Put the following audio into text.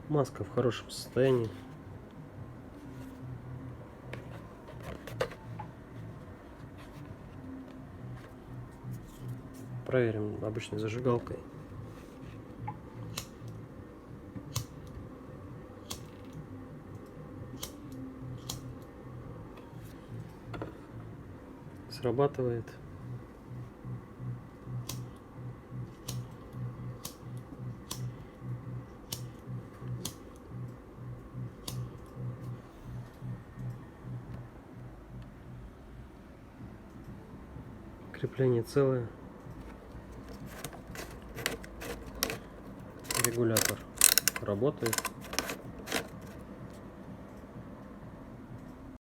Маска в хорошем состоянии. Проверим обычной зажигалкой. Срабатывает. Крепление целое. Регулятор работает.